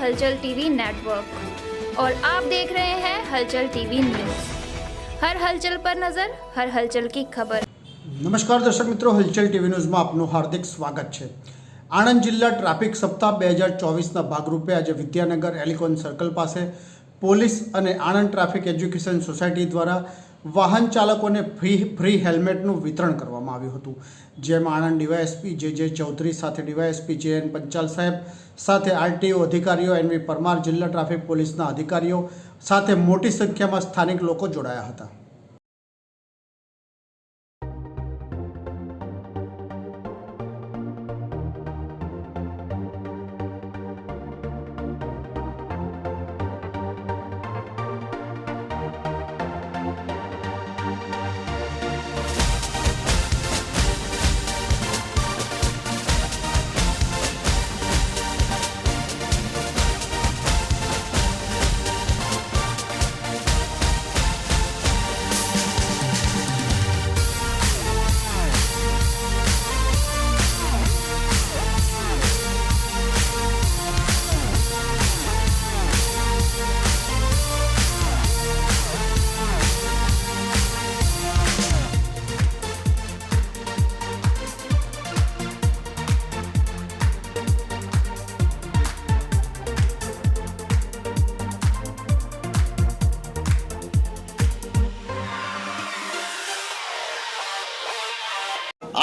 हलचल TV network और आप देख रहे हैं हलचल टीवी न्यूज़। हर हलचल पर नजर, हर हलचल की खबर। नमस्कार दर्शक मित्रों, हलचल टीवी न्यूज़ में आपનું हार्दिक स्वागत है। आणंद जिल्ला ट्राफिक सप्ताह 2024 भागरूपे आज विद्यानगर एलिकॉन सर्कल पास पोलीस और आणंद ट्राफिक एज्युकेशन सोसायटी द्वारा वाहन चालकों ने फ्री हेल्मेटનું વિતરણ કરવામાં આવ્યું હતું, જેમાં આણંદ ડીવાયએસપી જે ચૌધરી સાથે ડીવાયએસપી જે.એન. પંચાલ સાહેબ સાથે આરટીઓ અધિકારીઓ, એનવી પરમાર, જિલ્લા ટ્રાફિક પોલીસના અધિકારીઓ સાથે મોટી સંખ્યામાં સ્થાનિક લોકો જોડાયા હતા।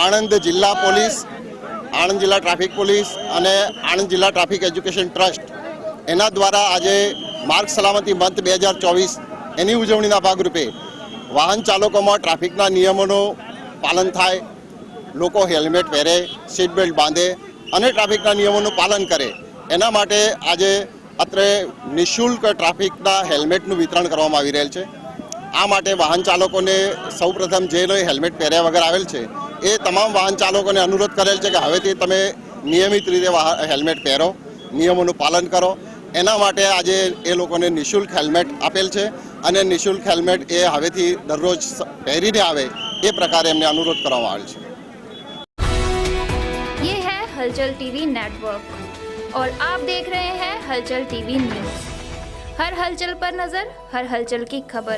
आणंद जिल्ला पोलीस, आणंद जिल्ला ट्राफिक पोलीस और आणंद जिल्ला ट्राफिक एज्युकेशन ट्रस्ट एना द्वारा आज मार्ग सलामती मंथ 2024 एनी उजवણીના ભાગરૂપે વાહન ચાલકોમાં ટ્રાફિકના નિયમોનું પાલન થાય, લોકો હેલ્મેટ પહેરે, સીટ બેલ્ટ બાંધે અને ટ્રાફિકના નિયમોનું પાલન કરે એના માટે આજે અત્રે નિઃશુલ્ક ટ્રાફિકના હેલ્મેટનું વિતરણ કરવામાં આવી રહેલ છે। આ માટે વાહન ચાલકોને સૌપ્રથમ જે હેલ્મેટ પહેર્યા વગર આવેલ છે એ તમામ વાહન ચાલકોને અનુરોધ કરેલ છે કે હવેથી તમે નિયમિત રીતે હેલ્મેટ પહેરો, નિયમોનું પાલન કરો। એના માટે આજે એ લોકોને નિઃશુલ્ક હેલ્મેટ આપેલ છે અને નિઃશુલ્ક હેલ્મેટ એ હવેથી દરરોજ પહેરીને આવે એ પ્રકારે એમને અનુરોધ કરવામાં આવેલ છે। ये है हलचल टीवी नेटवर्क और आप देख रहे हैं हलचल टीवी न्यूज़। हर हलचल पर नजर, हर हलचल की खबर।